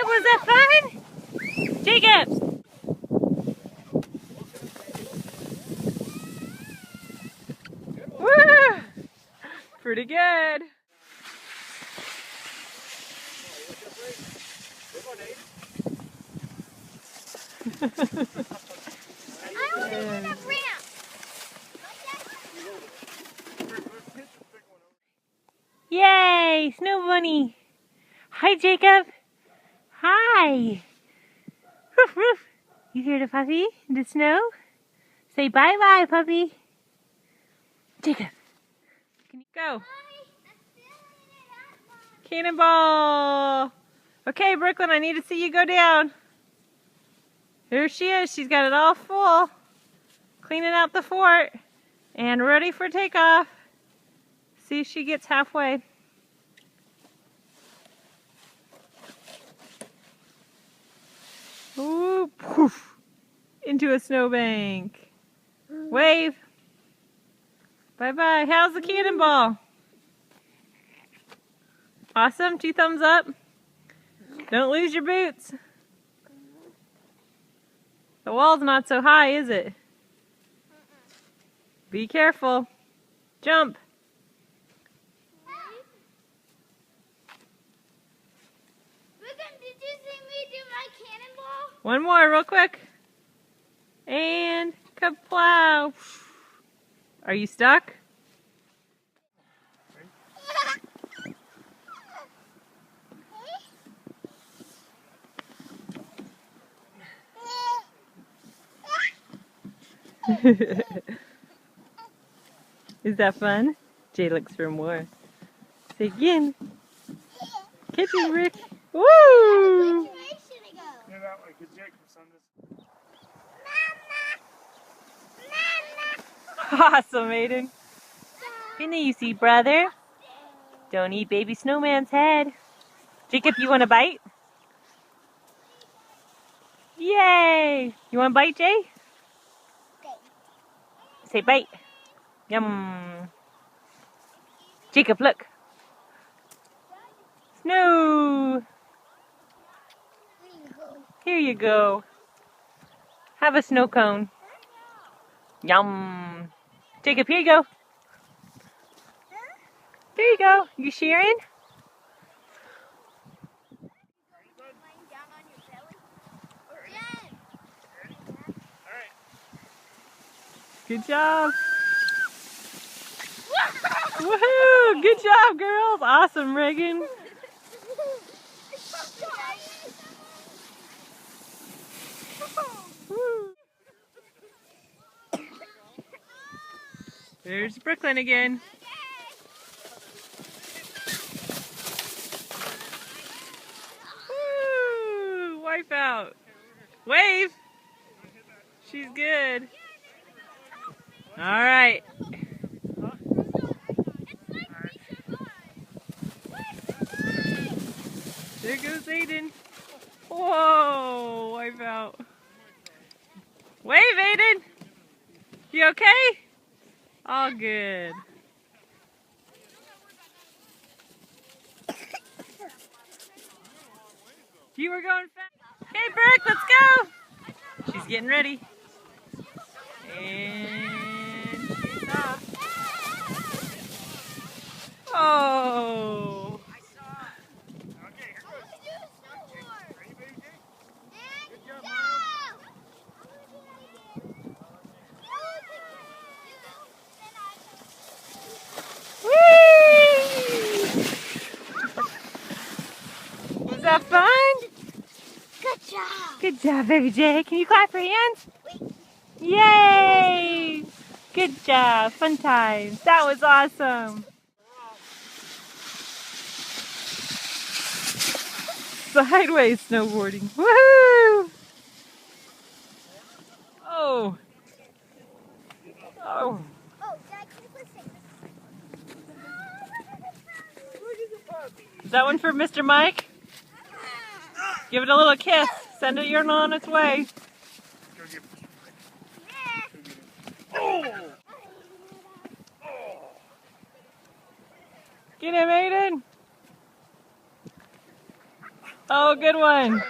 was that fun? Jacob! Woo! Pretty good. I want to do that ramp. Yay! Snow bunny! Hi, Jacob! Hi! Woof, woof. You hear the puppy in the snow? Say bye-bye, puppy. Jacob, can you go? Cannonball! Okay, Brooklyn, I need to see you go down. Here she is. She's got it all full. Cleaning out the fort. And ready for takeoff. See if she gets halfway. Ooh, poof. Into a snowbank. Wave. Bye-bye. How's the cannonball? Awesome. 2 thumbs up. Don't lose your boots. The wall's not so high, is it? Be careful. Jump. Did you see me do my cannonball? One more real quick. And kaplow. Are you stuck? Is that fun? Jay looks for more. Say again. Catch it, Rick. Woo! Which way should I go? Yeah, that way, because Jake was on this. Awesome, Aiden. Finna you see, brother. Don't eat baby snowman's head. Jacob, you want a bite? Yay! You want a bite, Jay? Say bite. Yum. Jacob, look. Snow. Here you go. Have a snow cone. Yum. Jacob, here you go. There you go. You sharing? Good job. Woohoo! Good job, girls. Awesome, Reagan. There's Brooklyn again. Woo! Wipe out. Wave. She's good. All right. There goes Aiden. Whoa! Wipe out. Wave, Aiden. You okay? All good. You were going fast. Okay, Brooke, let's go. She's getting ready. And she's off. Oh. Was that fun? Good job. Good job, baby Jay. Can you clap your hands? Yay! Good job. Fun times. That was awesome. Sideways snowboarding. Woohoo! Oh. Oh. Oh, Dad, can you listen? Is that one for Mr. Mike? Give it a little kiss. Send it on its way. Get him, Aiden. Oh, good one.